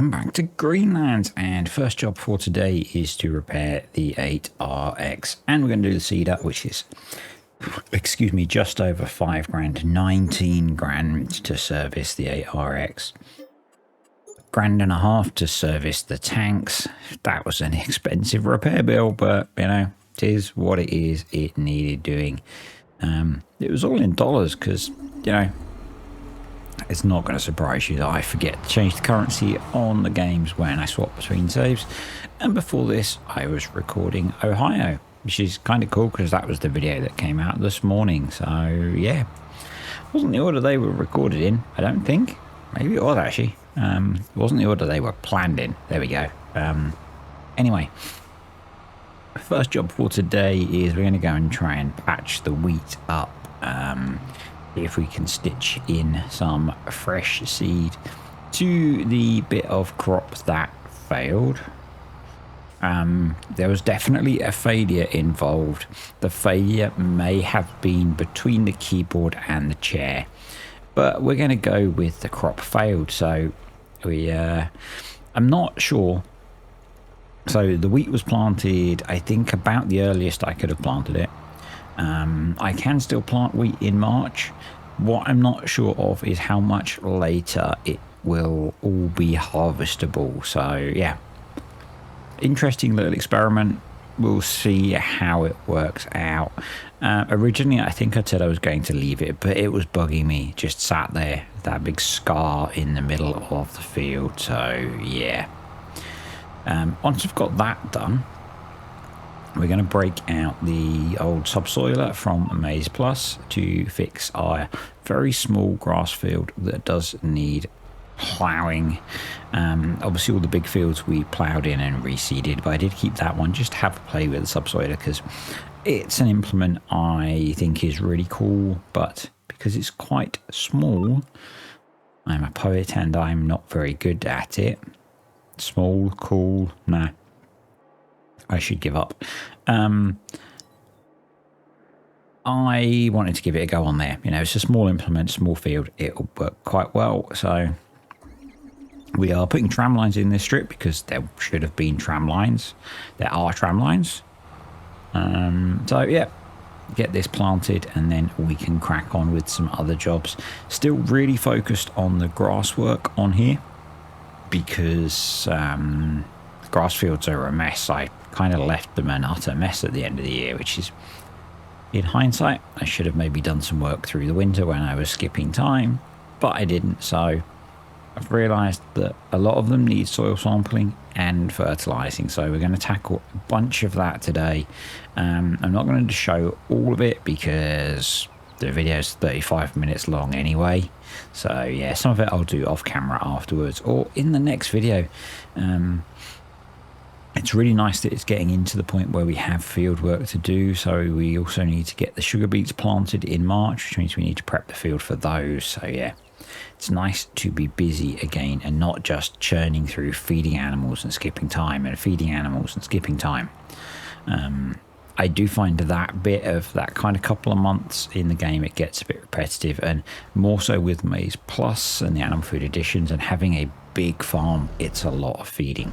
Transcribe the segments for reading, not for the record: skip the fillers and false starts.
welcome back to Greenlands, and first job for today is to repair the 8RX, and we're going to do the cedar, which is, excuse me, just over 5 grand, 19 grand to service the 8RX, grand and a half to service the tanks. That was an expensive repair bill, but you know, it is what it is. It needed doing. It was all in dollars because, you know, it's not going to surprise you that I forget to change the currency on the games when I swap between saves. And before this, I was recording Ohio, which is kind of cool because that was the video that came out this morning. So yeah, wasn't the order they were recorded in, I don't think. Maybe it was actually. It wasn't the order they were planned in. There we go. Anyway, first job for today is we're going to go and try and patch the wheat up. See if we can stitch in some fresh seed to the bit of crop that failed. There was definitely a failure involved. The failure may have been between the keyboard and the chair, but we're going to go with the crop failed. So we I'm not sure. So the wheat was planted, I think, about the earliest I could have planted it. I can still plant wheat in March. What I'm not sure of is how much later it will all be harvestable. So yeah, interesting little experiment. We'll see how it works out. Originally, I think I said I was going to leave it, but it was bugging me. Just sat there, that big scar in the middle of the field. So yeah, once I've got that done, we're going to break out the old subsoiler from MaizePlus to fix our very small grass field that does need ploughing. Obviously all the big fields we ploughed in and reseeded, but I did keep that one just to have a play with the subsoiler because it's an implement I think is really cool, but because it's quite small, I'm a poet and I'm not very good at it. Small, cool, nah. I should give up. I wanted to give it a go on there. You know, it's a small implement, small field. It'll work quite well. So we are putting tram lines in this strip because there should have been tram lines. There are tram lines. So yeah, get this planted and then we can crack on with some other jobs. Still really focused on the grass work on here because grass fields are a mess. I kind of left them an utter mess at the end of the year, which is, in hindsight, I should have maybe done some work through the winter when I was skipping time, but I didn't. So I've realized that a lot of them need soil sampling and fertilizing, so we're going to tackle a bunch of that today. I'm not going to show all of it because the video is 35 minutes long anyway, so yeah, some of it I'll do off camera afterwards or in the next video. It's really nice that it's getting into the point where we have field work to do. So we also need to get the sugar beets planted in March, which means we need to prep the field for those. So yeah, it's nice to be busy again and not just churning through feeding animals and skipping time and feeding animals and skipping time. I do find that bit of that kind of couple of months in the game, it gets a bit repetitive, and more so with MaizePlus and the animal food additions and having a big farm, it's a lot of feeding.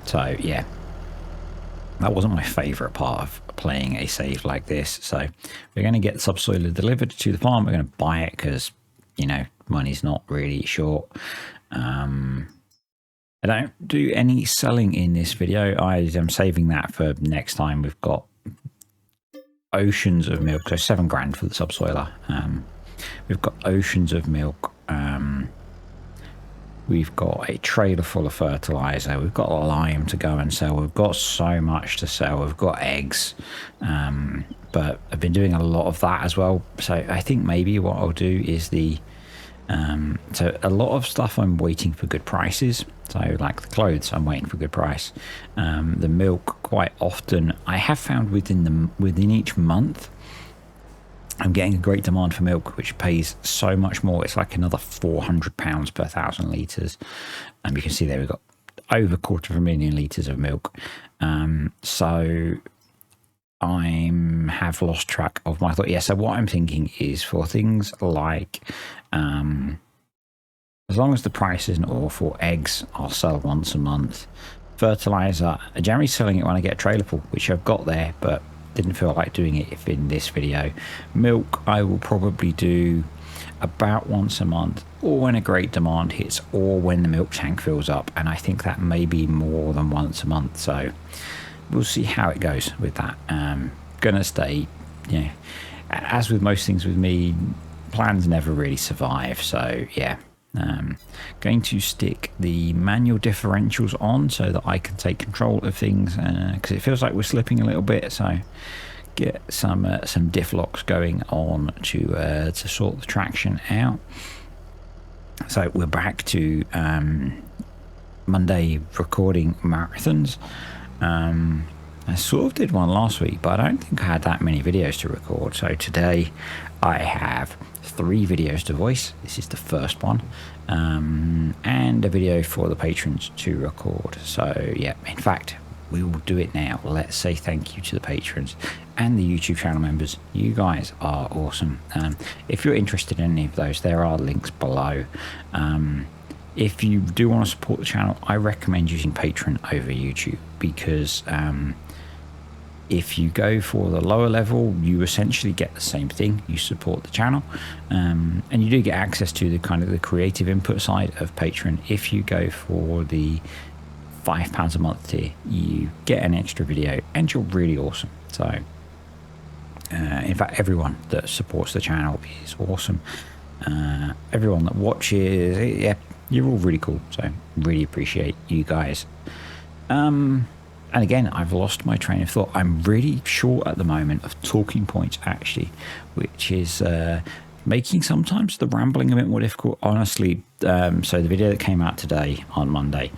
So yeah, that wasn't my favorite part of playing a save like this. So we're going to get subsoiler delivered to the farm. We're going to buy it because, you know, money's not really short. I don't do any selling in this video. I am saving that for next time. We've got oceans of milk, so 7 grand for the subsoiler. We've got oceans of milk. We've got a trailer full of fertilizer. We've got lime to go and sell. We've got so much to sell. We've got eggs. But I've been doing a lot of that as well. So I think maybe what I'll do is the... so a lot of stuff I'm waiting for good prices. So like the clothes, I'm waiting for good price. The milk, quite often, I have found within each month, I'm getting a great demand for milk, which pays so much more. It's like another £400 per 1,000 litres. You can see there we've got over 250,000 litres of milk. So I have lost track of my thought. Yeah, so what I'm thinking is for things like As long as the price isn't awful, eggs I'll sell once a month. Fertilizer, I'm generally selling it when I get a trailer pull, which I've got there, but didn't feel like doing it if in this video. Milk I will probably do about once a month, or when a great demand hits, or when the milk tank fills up, and I think that may be more than once a month, so we'll see how it goes with that. Gonna stay, yeah, as with most things with me, plans never really survive, so yeah. Going to stick the manual differentials on so that I can take control of things, because it feels like we're slipping a little bit, so get some diff locks going on to sort the traction out. So we're back to Monday recording marathons. I sort of did one last week, but I don't think I had that many videos to record. So today I have 3 videos to voice. This is the first one, and a video for the patrons to record. So yeah, in fact, we will do it now. Let's say thank you to the patrons and the YouTube channel members. You guys are awesome. If you're interested in any of those, there are links below. If you do want to support the channel, I recommend using Patreon over YouTube, because if you go for the lower level, you essentially get the same thing. You support the channel, and you do get access to the kind of the creative input side of Patreon. If you go for the £5 a month tier, you get an extra video, and you're really awesome. So in fact, everyone that supports the channel is awesome. Everyone that watches, yeah, you're all really cool, so really appreciate you guys. And again, I've lost my train of thought. I'm really short at the moment of talking points, actually, which is making sometimes the rambling a bit more difficult, honestly. So the video that came out today on Monday,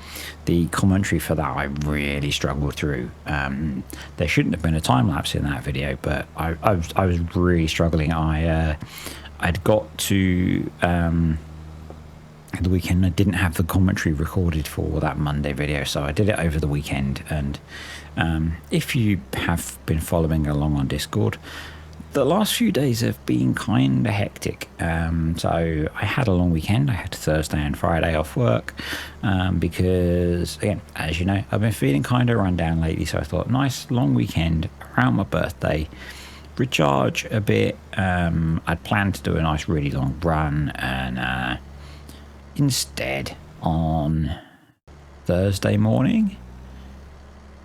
the commentary for that I really struggled through. There shouldn't have been a time lapse in that video, but I was really struggling. I'd got to the weekend. I didn't have the commentary recorded for that Monday video, so I did it over the weekend. And if you have been following along on Discord, the last few days have been kind of hectic. So I had a long weekend. I had Thursday and Friday off work, because again, as you know, I've been feeling kind of run down lately, so I thought nice long weekend around my birthday, recharge a bit. I'd planned to do a nice really long run, and instead on Thursday morning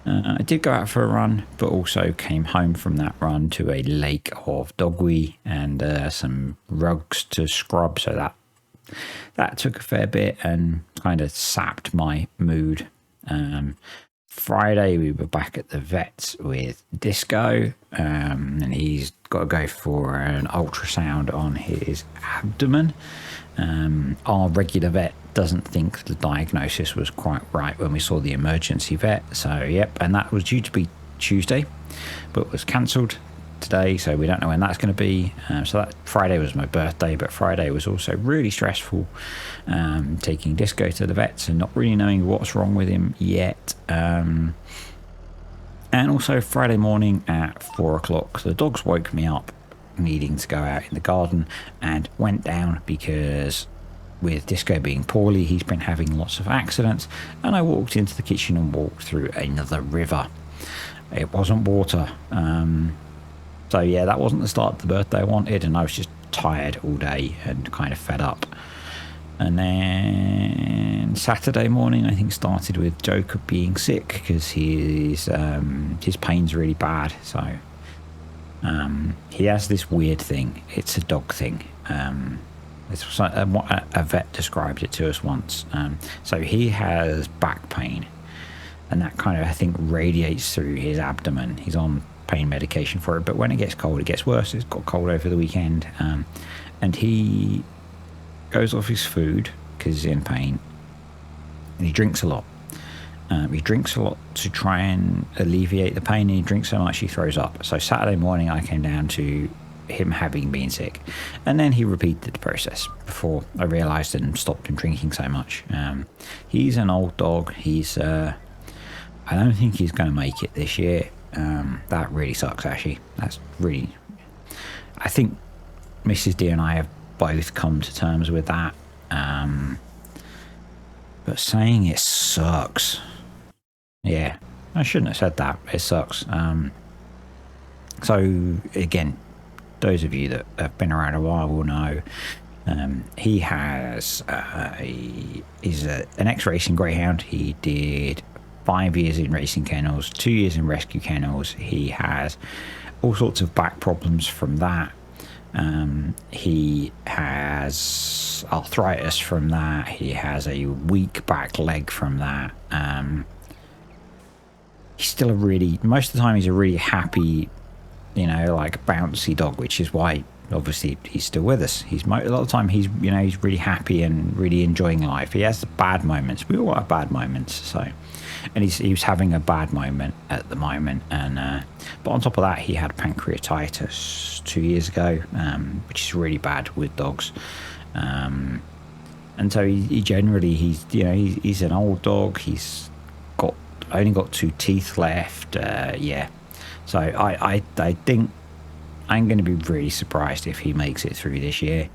I did go out for a run, but also came home from that run to a lake of dogweed and some rugs to scrub, so that took a fair bit and kind of sapped my mood. Friday we were back at the vets with Disco, and he's got to go for an ultrasound on his abdomen. Our regular vet doesn't think the diagnosis was quite right when we saw the emergency vet, so yep, and that was due to be Tuesday but was cancelled today, so we don't know when that's going to be. So that Friday was my birthday, but Friday was also really stressful, taking Disco to the vets and not really knowing what's wrong with him yet. And also Friday morning at 4 o'clock the dogs woke me up needing to go out in the garden, and went down because with Disco being poorly, he's been having lots of accidents, and I walked into the kitchen and walked through another river. It wasn't water. So yeah, that wasn't the start of the birthday I wanted, and I was just tired all day and kind of fed up. And then Saturday morning I think started with Joker being sick because his pain's really bad. So he has this weird thing. It's a dog thing. It's what a vet described it to us once. So he has back pain, and that kind of, I think, radiates through his abdomen. He's on pain medication for it, but when it gets cold it gets worse. It's got cold over the weekend, and he goes off his food because he's in pain, and he drinks a lot. He drinks a lot to try and alleviate the pain, and he drinks so much he throws up. So Saturday morning I came down to him having been sick, and then he repeated the process before I realised and stopped him drinking so much. He's an old dog. He's I don't think he's going to make it this year. That really sucks, actually. That's really, I think Mrs. D and I have both come to terms with that. but saying it sucks. Yeah, I shouldn't have said that. It sucks. So again, those of you that have been around a while will know he has he's an ex-racing greyhound. He did 5 years in racing kennels, 2 years in rescue kennels. He has all sorts of back problems from that. He has arthritis from that. He has a weak back leg from that. He's still most of the time he's a really happy, like bouncy dog, which is why obviously he's still with us. A lot of the time he's really happy and really enjoying life. He has bad moments. We all have bad moments. So, and he was having a bad moment at the moment. And but on top of that, he had pancreatitis 2 years ago, which is really bad with dogs. And so he generally he's an old dog. He's only got 2 teeth left. Yeah. So I think I'm going to be really surprised if he makes it through this year.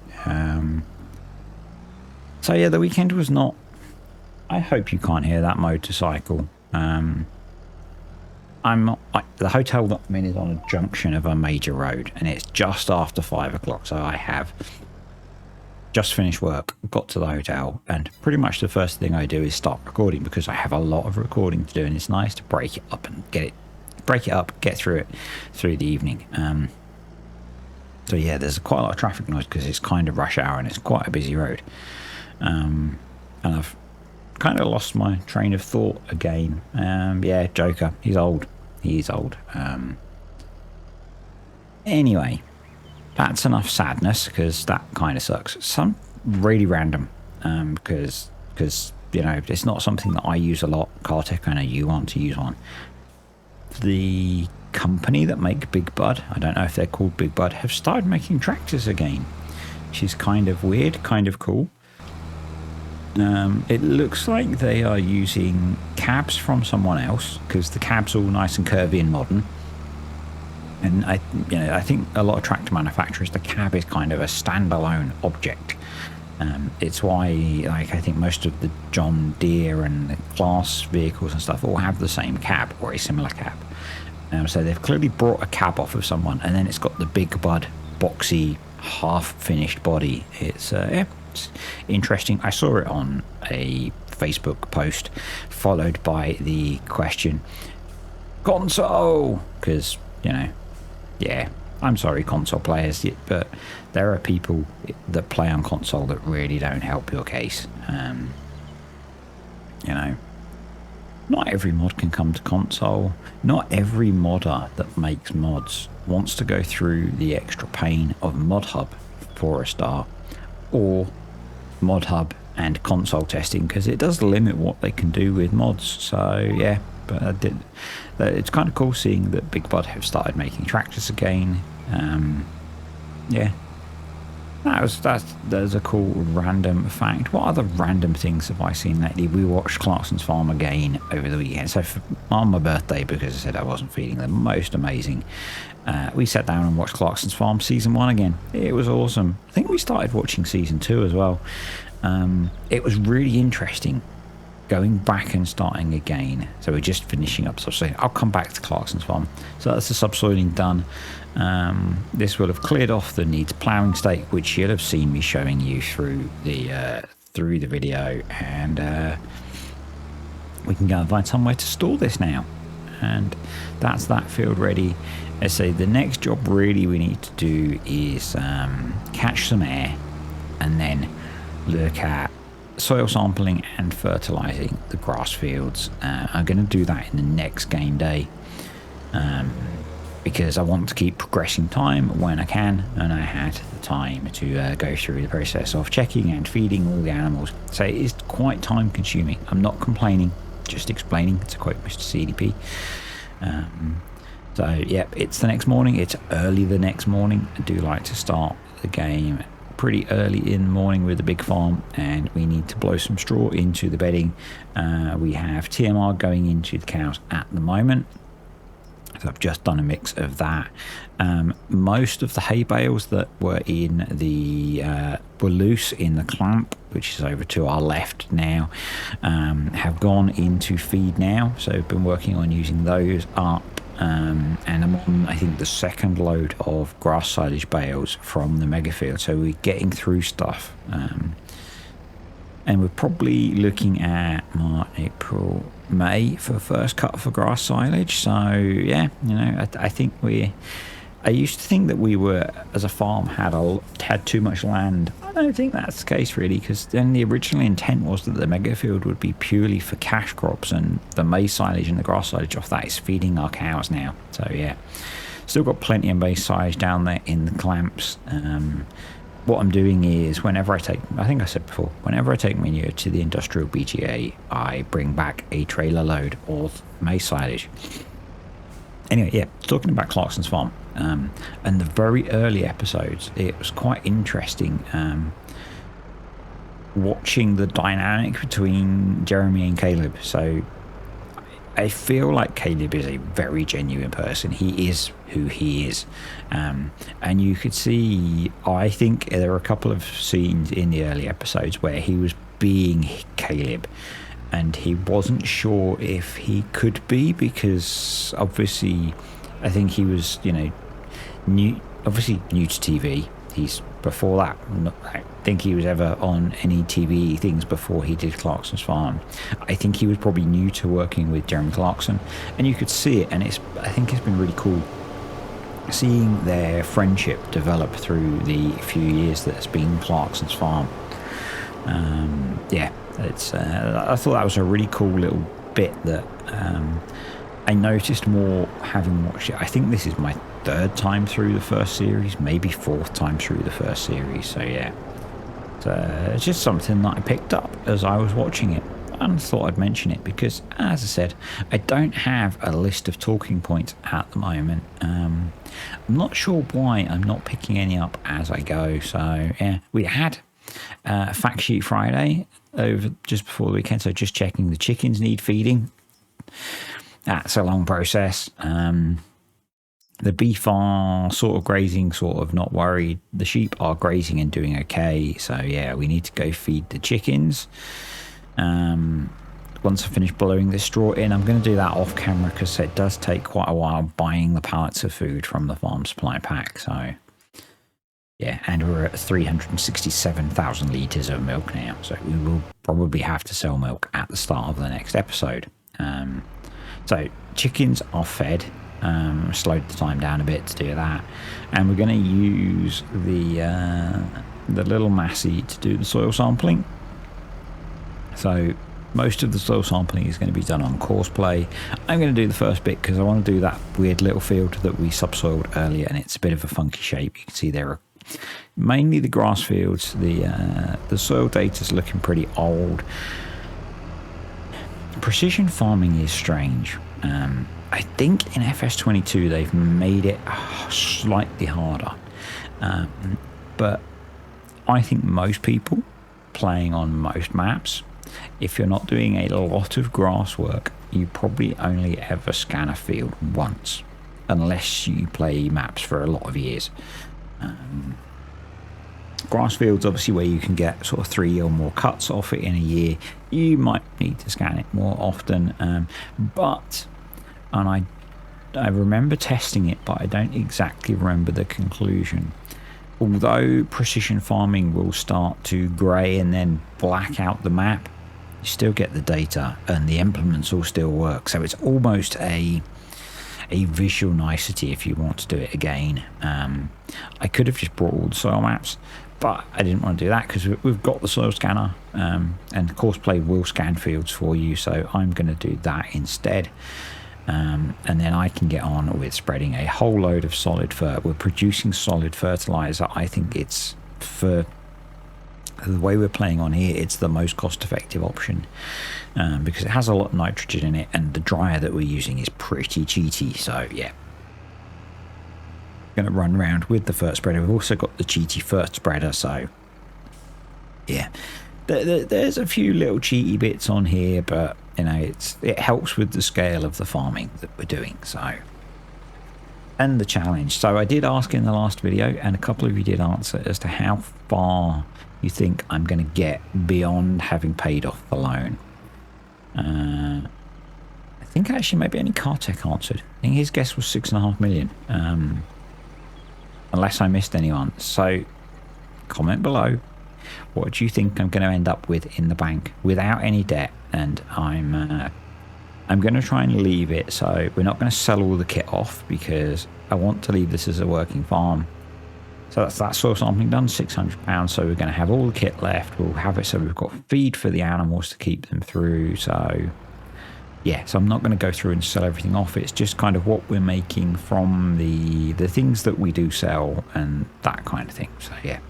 So yeah, the weekend was not. I hope you can't hear that motorcycle. The hotel that I'm in is on a junction of a major road, and it's just after 5 o'clock. So I have just finished work, got to the hotel, and pretty much the first thing I do is start recording, because I have a lot of recording to do, and it's nice to break it up and get through it through the evening. So yeah, there's quite a lot of traffic noise because it's kind of rush hour and it's quite a busy road. And I've kind of lost my train of thought again. Yeah, Joker, he's old. He's old. Anyway, that's enough sadness, because that kind of sucks. Some really random, because it's not something that I use a lot. Cartech, I know you want to use one. The company that make Big Bud, I don't know if they're called Big Bud, have started making tractors again, which is kind of weird, kind of cool. It looks like they are using cabs from someone else, because the cab's all nice and curvy and modern. And I think a lot of tractor manufacturers, the cab is kind of a standalone object. It's why, like, I think most of the John Deere and the Class vehicles and stuff all have the same cab or a similar cab. So they've clearly brought a cab off of someone, and then it's got the Big Bud boxy half-finished body. It's interesting. I saw it on a Facebook post, followed by the question, console, because yeah, I'm sorry, console players, but there are people that play on console that really don't help your case. Not every mod can come to console. Not every modder that makes mods wants to go through the extra pain of Mod Hub for a start, or Mod Hub and console testing, because it does limit what they can do with mods. So yeah, but it's kind of cool seeing that Big Bud have started making tractors again. Yeah, that's a cool random fact. What other random things have I seen lately? We watched Clarkson's Farm again over the weekend. So on my birthday, because I said I wasn't feeling the most amazing, we sat down and watched Clarkson's Farm season 1 again. It was awesome. I think we started watching season 2 as well. It was really interesting going back and starting again. So we're just finishing up subsoiling. I'll come back to Clarkson's Farm. So that's the subsoiling done. This will have cleared off the needs ploughing stake, which you'll have seen me showing you through the video, and we can go and find somewhere to store this now. And that's that field ready. I say the next job really we need to do is catch some air, and then look at soil sampling and fertilizing the grass fields. I'm going to do that in the next game day, because I want to keep progressing time when I can, and I had the time to go through the process of checking and feeding all the animals. So it is quite time consuming. I'm not complaining, just explaining, to quote Mr. CDP. So yeah, it's the next morning. It's early the next morning. I do like to start the game pretty early in the morning with the big farm, and we need to blow some straw into the bedding. We have TMR going into the cows at the moment. So I've just done a mix of that. Most of the hay bales that were in the were loose in the clamp, which is over to our left now, have gone into feed now. So I've been working on using those up. And I'm on, I think, the second load of grass silage bales from the mega field. So we're getting through stuff. And we're probably looking at March, April, May for the first cut for grass silage. So yeah, I think I used to think that we were, as a farm, had too much land. I don't think that's the case really, because then the original intent was that the mega field would be purely for cash crops, and the maize silage and the grass silage off that is feeding our cows now. So yeah, still got plenty of maize silage down there in the clamps. What I'm doing is, I think I said before, whenever I take manure to the industrial BTA, I bring back a trailer load of maize silage. Anyway, yeah, talking about Clarkson's farm, and the very early episodes, it was quite interesting watching the dynamic between Jeremy and Caleb. So I feel like Caleb is a very genuine person. He is who he is. And you could see, I think there are a couple of scenes in the early episodes where he was being Caleb, and he wasn't sure if he could be, because obviously I think he was, new to TV. He's before that, I think he was ever on any TV things before he did Clarkson's farm. I think he was probably new to working with Jeremy Clarkson, and you could see it, and I think it's been really cool seeing their friendship develop through the few years that it's been Clarkson's farm. It's I thought that was a really cool little bit that I noticed more having watched it. I think this is my third time through the first series, maybe fourth time through the first series. So yeah, it's just something that I picked up as I was watching it, and thought I'd mention it because, as I said, I don't have a list of talking points at the moment. I'm not sure why I'm not picking any up as I go. So yeah, we had Fact Sheet Friday over just before the weekend, so just checking the chickens need feeding. That's a long process. The beef are sort of grazing, sort of not worried. The sheep are grazing and doing okay. So yeah, we need to go feed the chickens. Once I finish blowing the straw in, I'm going to do that off camera because it does take quite a while buying the pallets of food from the farm supply pack. So yeah, and we're at 367,000 litres of milk now. So we will probably have to sell milk at the start of the next episode. So chickens are fed. Slowed the time down a bit to do that, and we're going to use the little Massey to do the soil sampling. So most of the soil sampling is going to be done on course play. I'm going to do the first bit because I want to do that weird little field that we subsoiled earlier, and it's a bit of a funky shape. You can see there are mainly the grass fields. The soil data is looking pretty old. Precision farming is strange. I think in FS22 they've made it slightly harder, but I think most people playing on most maps, if you're not doing a lot of grass work, you probably only ever scan a field once, unless you play maps for a lot of years. Grass fields, obviously, where you can get sort of 3 or more cuts off it in a year, you might need to scan it more often. And I remember testing it, but I don't exactly remember the conclusion. Although precision farming will start to grey and then black out the map, you still get the data and the implements all still work. So it's almost a visual nicety if you want to do it again. I could have just brought all the soil maps, but I didn't want to do that because we've got the soil scanner, and Courseplay will scan fields for you, so I'm going to do that instead. And then I can get on with spreading a whole load of solid we're producing solid fertilizer. I think it's, for the way we're playing on here, it's the most cost-effective option, because it has a lot of nitrogen in it, and the dryer that we're using is pretty cheaty. So yeah, going to run around with the fert spreader. We've also got the cheaty fert spreader, so yeah, there's a few little cheaty bits on here, but it helps with the scale of the farming that we're doing. So and the challenge. So I did ask in the last video, and a couple of you did answer as to how far you think I'm going to get beyond having paid off the loan. I think actually maybe only Cartech answered. I think his guess was 6.5 million, unless I missed anyone. So comment below, what do you think I'm going to end up with in the bank without any debt? And I'm going to try and leave it, so we're not going to sell all the kit off, because I want to leave this as a working farm. So that's that soil sampling done, £600. So we're going to have all the kit left. We'll have it so we've got feed for the animals to keep them through. So yeah, so I'm not going to go through and sell everything off. It's just kind of what we're making from the things that we do sell and that kind of thing. So yeah,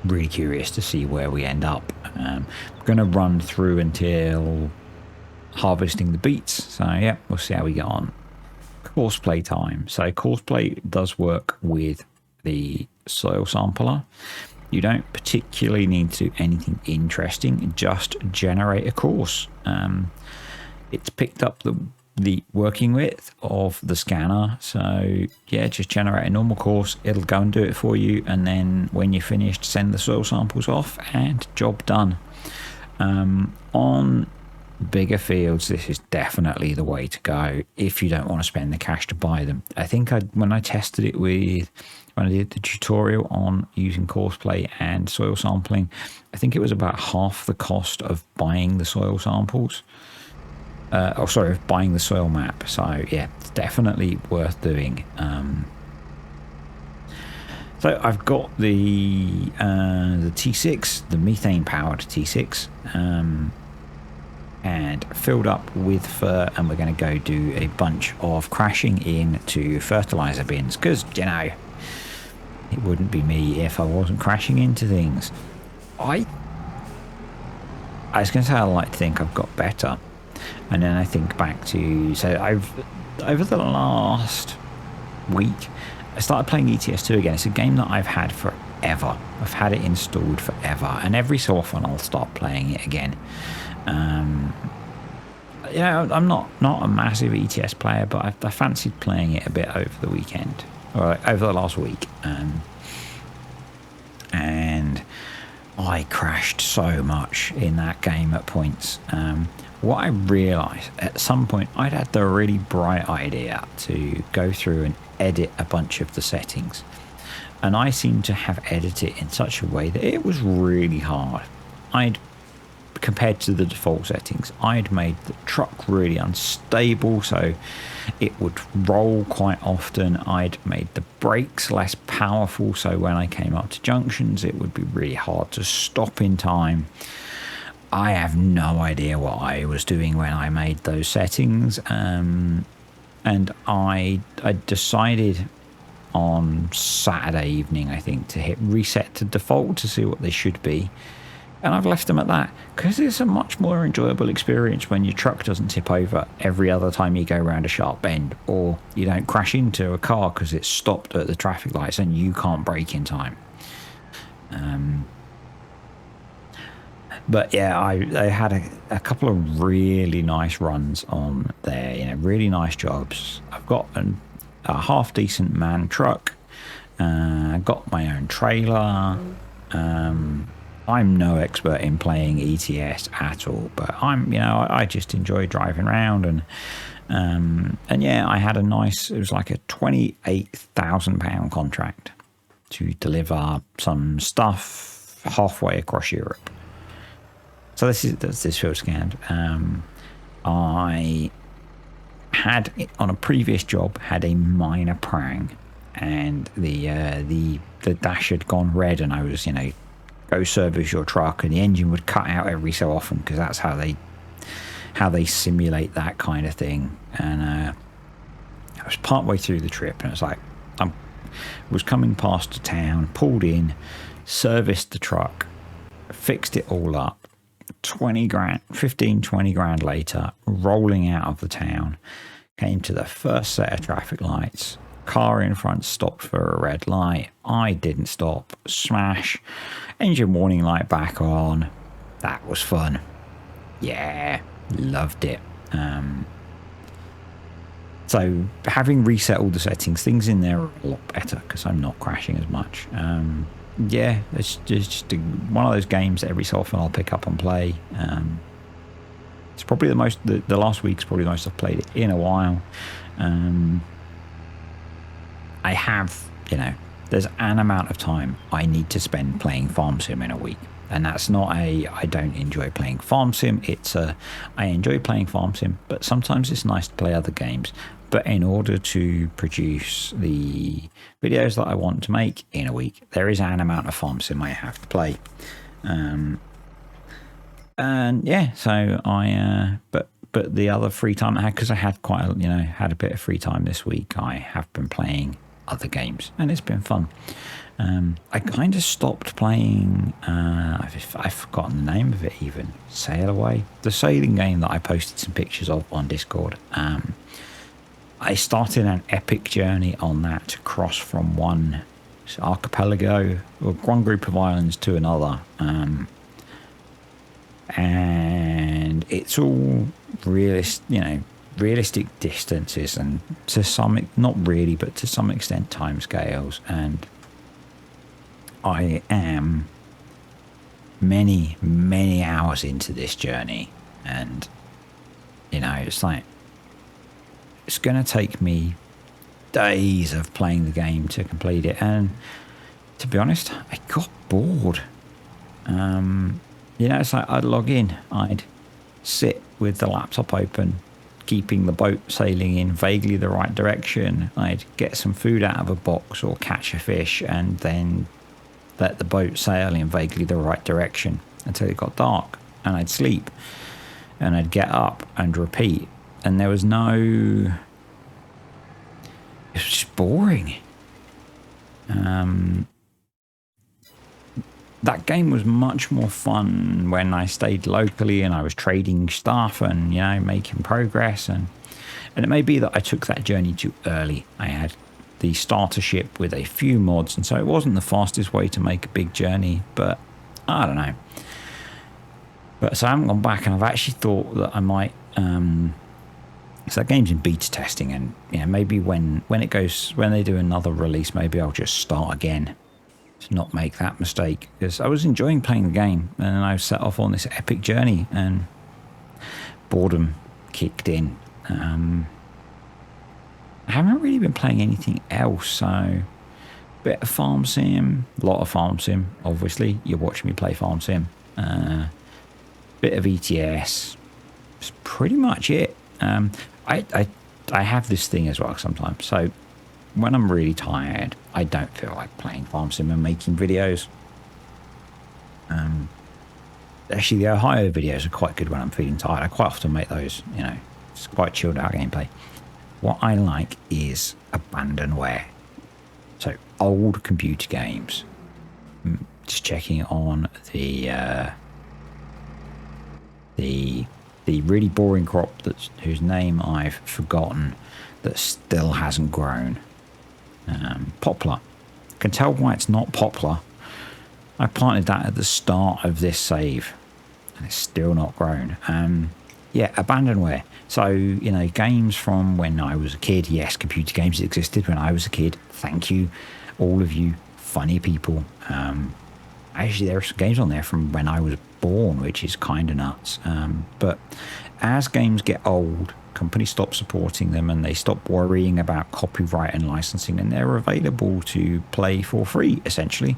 really curious to see where we end up. I'm going to run through until harvesting the beets. So yeah, we'll see how we get on. Course play time. So course play does work with the soil sampler. You don't particularly need to do anything interesting, just generate a course. It's picked up the working width of the scanner, so yeah, just generate a normal course. It'll go and do it for you, and then when you're finished, send the soil samples off and job done. On bigger fields, this is definitely the way to go if you don't want to spend the cash to buy them. I think when I tested it when I did the tutorial on using courseplay and soil sampling, I think it was about half the cost of buying the soil samples. Of buying the soil map. So yeah, it's definitely worth doing. So I've got the T6, the methane powered T6, and filled up with fur, and we're going to go do a bunch of crashing into fertilizer bins, because you know, it wouldn't be me if I wasn't crashing into things. I was going to say I like to think I've got better, and then I think back to, so over the last week I started playing ETS2 again. It's a game that I've had forever. I've had it installed forever, and every so often I'll start playing it again. You know, I'm not a massive ETS player, but I fancied playing it a bit over the weekend, or over the last week, and I crashed so much in that game at points. What I realised at some point, I'd had the really bright idea to go through and edit a bunch of the settings, and I seem to have edited it in such a way that it was really hard. Compared to the default settings, I'd made the truck really unstable, so it would roll quite often. I'd made the brakes less powerful, so when I came up to junctions it would be really hard to stop in time. I have no idea what I was doing when I made those settings, and I decided on Saturday evening, I think, to hit reset to default to see what they should be. And I've left them at that, because it's a much more enjoyable experience when your truck doesn't tip over every other time you go around a sharp bend, or you don't crash into a car because it's stopped at the traffic lights and you can't brake in time. But yeah, I had a couple of really nice runs on there, you know, really nice jobs. I've got a half decent man truck. I got my own trailer. I'm no expert in playing ETS at all, but I just enjoy driving around, and yeah, I had it was like a £28,000 contract to deliver some stuff halfway across Europe. So that's this field scanned. I had, on a previous job, had a minor prang, and the dash had gone red, and I was, go service your truck, and the engine would cut out every so often, because that's how they simulate that kind of thing. And I was partway through the trip, and it's like I was coming past a town, pulled in, serviced the truck, fixed it all up. 20 grand later, rolling out of the town, came to the first set of traffic lights. Car in front stopped for a red light. I didn't stop. Smash. Engine warning light back on. That was fun. Yeah, loved it. So having reset all the settings, things in there are a lot better because I'm not crashing as much. Yeah, it's just one of those games that every so often I'll pick up and play. It's probably the last week's probably the most I've played it in a while. I have, there's an amount of time I need to spend playing Farm Sim in a week. And that's not I don't enjoy playing Farm Sim. I enjoy playing Farm Sim, but sometimes it's nice to play other games. But in order to produce the videos that I want to make in a week, there is an amount of Farm Sim I have to play. And yeah, so but the other free time I had, because I had had a bit of free time this week, I have been playing other games, and it's been fun. I kind of stopped playing, I've forgotten the name of it even, Sail Away, the sailing game that I posted some pictures of on Discord. I started an epic journey on that to cross from one archipelago, or one group of islands, to another. And it's all realistic distances, and to some, not really, but to some extent time scales. And I am many, many hours into this journey, and it's like, it's going to take me days of playing the game to complete it. And to be honest, I got bored. It's like I'd log in, I'd sit with the laptop open, keeping the boat sailing in vaguely the right direction. I'd get some food out of a box or catch a fish, and then let the boat sail in vaguely the right direction until it got dark, and I'd sleep, and I'd get up and repeat. And there was it was just boring. That game was much more fun when I stayed locally and I was trading stuff and, making progress. And it may be that I took that journey too early. I had the starter ship with a few mods, and so it wasn't the fastest way to make a big journey, but I don't know. But so I haven't gone back, and I've actually thought that I might, so that game's in beta testing, and maybe when they do another release, maybe I'll just start again to not make that mistake, because I was enjoying playing the game, and then I set off on this epic journey, and boredom kicked in. I haven't really been playing anything else, so bit of Farm Sim, a lot of Farm Sim, obviously. You're watching me play Farm Sim. Bit of ETS. That's pretty much it. I have this thing as well sometimes. So when I'm really tired, I don't feel like playing Farm Sim and making videos. Actually, the Ohio videos are quite good when I'm feeling tired. I quite often make those, it's quite chilled out gameplay. What I like is abandonware. So old computer games. Just checking on the really boring crop whose name I've forgotten, that still hasn't grown. Poplar. Can tell why it's not poplar. I planted that at the start of this save, and it's still not grown. Yeah, abandonware. So, games from when I was a kid. Yes, computer games existed when I was a kid. Thank you, all of you funny people. Actually, there are some games on there from when I was born, which is kind of nuts. But as games get old, companies stop supporting them, and they stop worrying about copyright and licensing, and they're available to play for free, essentially.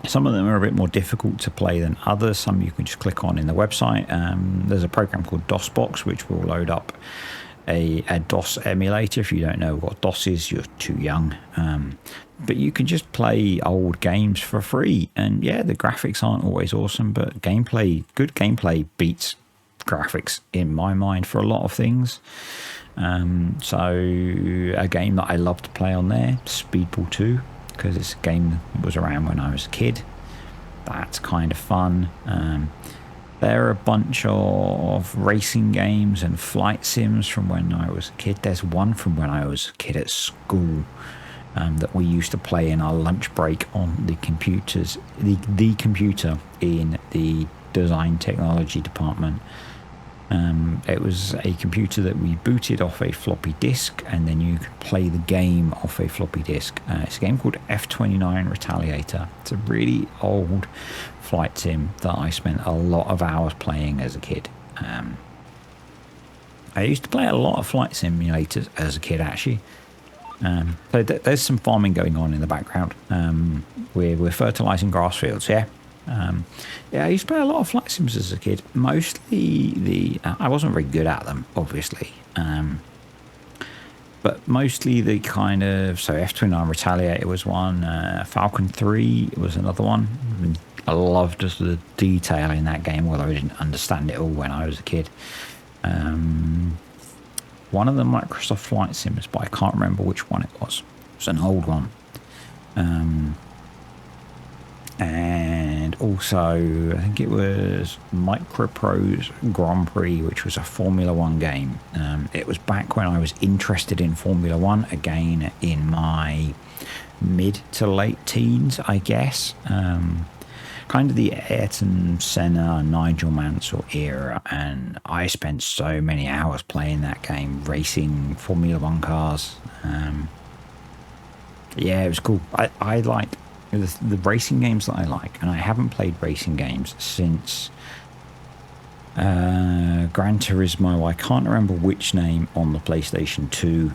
Some of them are a bit more difficult to play than others. Some you can just click on in the website. There's a program called DOSBox, which will load up a DOS emulator. If you don't know what DOS is, you're too young. But you can just play old games for free. And yeah, the graphics aren't always awesome, but good gameplay beats graphics in my mind for a lot of things. So a game that I love to play on there, Speedball 2. Because it's a game that was around when I was a kid. That's kind of fun. There are a bunch of racing games and flight sims from when I was a kid. There's one from when I was a kid at school that we used to play in our lunch break on the computers, the computer in the design technology department. It was a computer that we booted off a floppy disk, and then you could play the game off a floppy disk. It's a game called F-29 Retaliator. It's a really old flight sim that I spent a lot of hours playing as a kid. I used to play a lot of flight simulators as a kid, actually. So there's some farming going on in the background. We're fertilizing grass fields, yeah. Yeah, I used to play a lot of flight sims as a kid. Mostly I wasn't very good at them, obviously. But mostly the kind of, so F-29 Retaliator was one, Falcon 3 was another one. I loved just the detail in that game, although I didn't understand it all when I was a kid. One of the Microsoft flight sims, but I can't remember which one it was. It was an old one. And also, I think it was MicroPro's Grand Prix, which was a Formula One game. It was back when I was interested in Formula One, again in my mid to late teens, I guess. Kind of the Ayrton Senna, Nigel Mansell era, and I spent so many hours playing that game, racing Formula One cars. Yeah, it was cool. I like the racing games that I like, and I haven't played racing games since Gran Turismo. I can't remember which name on the PlayStation 2.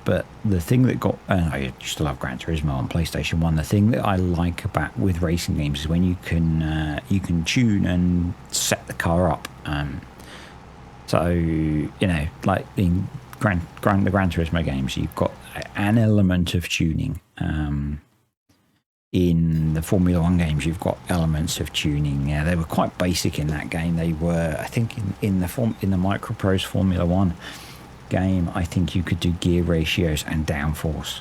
But the thing that got, I used to love Gran Turismo on PlayStation 1. The thing that I like about with racing games is when you can tune and set the car up. So, you know, like in the Gran Turismo games, you've got an element of tuning. In the Formula One games, you've got elements of tuning. Yeah, they were quite basic in that game. They were, I think, in the MicroPro's Formula One game, I think you could do gear ratios and downforce.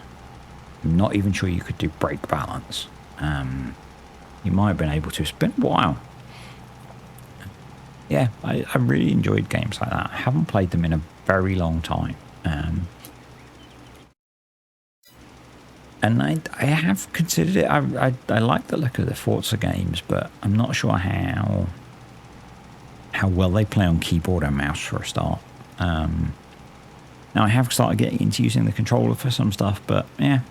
I'm not even sure you could do brake balance. You might have been able to. It's been a while. Yeah, I really enjoyed games like that. I haven't played them in a very long time. And I have considered it. I like the look of the Forza games, but I'm not sure how well they play on keyboard and mouse for a start. Now I have started getting into using the controller for some stuff, but yeah,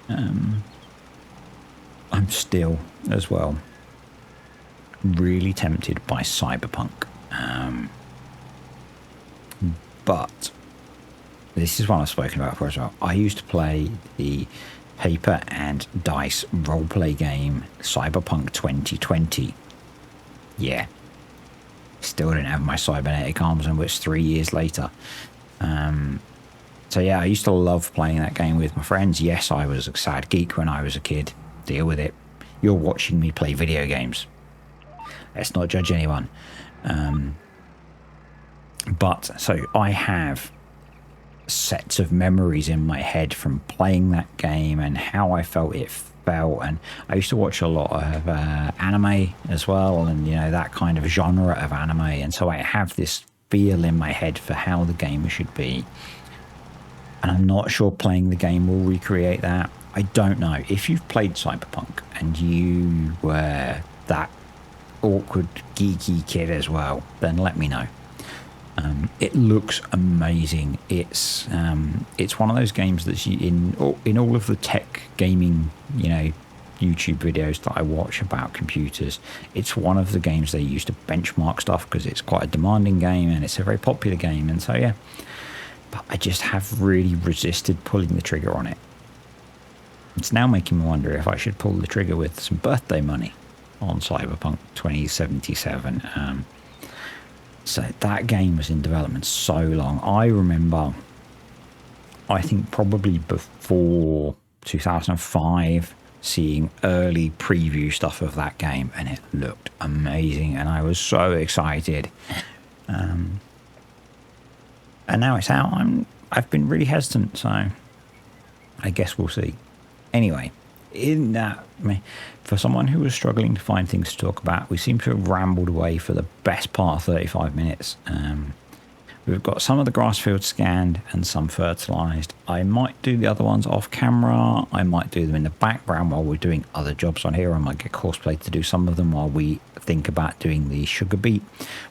I'm still as well really tempted by Cyberpunk. But this is what I've spoken about before as well. I used to play the paper and dice roleplay game Cyberpunk 2020. Yeah. Still didn't have my cybernetic arms, and it's 3 years later. So yeah, I used to love playing that game with my friends. Yes, I was a sad geek when I was a kid. Deal with it. You're watching me play video games. Let's not judge anyone. But so I have sets of memories in my head from playing that game and how I felt it felt. And I used to watch a lot of anime as well, and you know, that kind of genre of anime. And so I have this feel in my head for how the game should be. And I'm not sure playing the game will recreate that. I don't know. If you've played Cyberpunk and you were that awkward, geeky kid as well, then let me know. It looks amazing. It's one of those games that's in all of the tech gaming, you know, YouTube videos that I watch about computers. It's one of the games they use to benchmark stuff because it's quite a demanding game and it's a very popular game. And so yeah, but I just have really resisted pulling the trigger on it. It's now making me wonder if I should pull the trigger with some birthday money on Cyberpunk 2077. So that game was in development so long. I remember, I think probably before 2005, seeing early preview stuff of that game, and it looked amazing, and I was so excited. And now it's out. I've been really hesitant, so I guess we'll see. Anyway, in that, for someone who was struggling to find things to talk about, we seem to have rambled away for the best part of 35 minutes. We've got some of the grass fields scanned and some fertilised. I might do the other ones off camera. I might do them in the background while we're doing other jobs on here. I might get Courseplay to do some of them while we think about doing the sugar beet,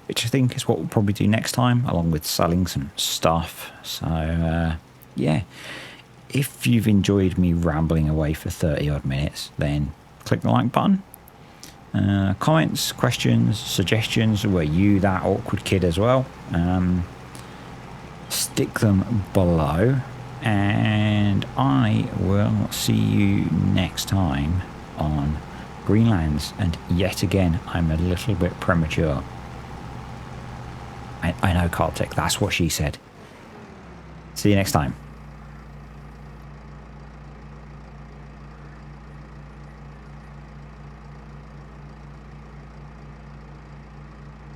which I think is what we'll probably do next time, along with selling some stuff. So, yeah. If you've enjoyed me rambling away for 30 odd minutes, then click the like button. Comments, questions, suggestions, were you that awkward kid as well? Stick them below, and I will see you next time on Greenlands. And yet again, I'm a little bit premature. I know, Kartik, that's what she said. See you next time.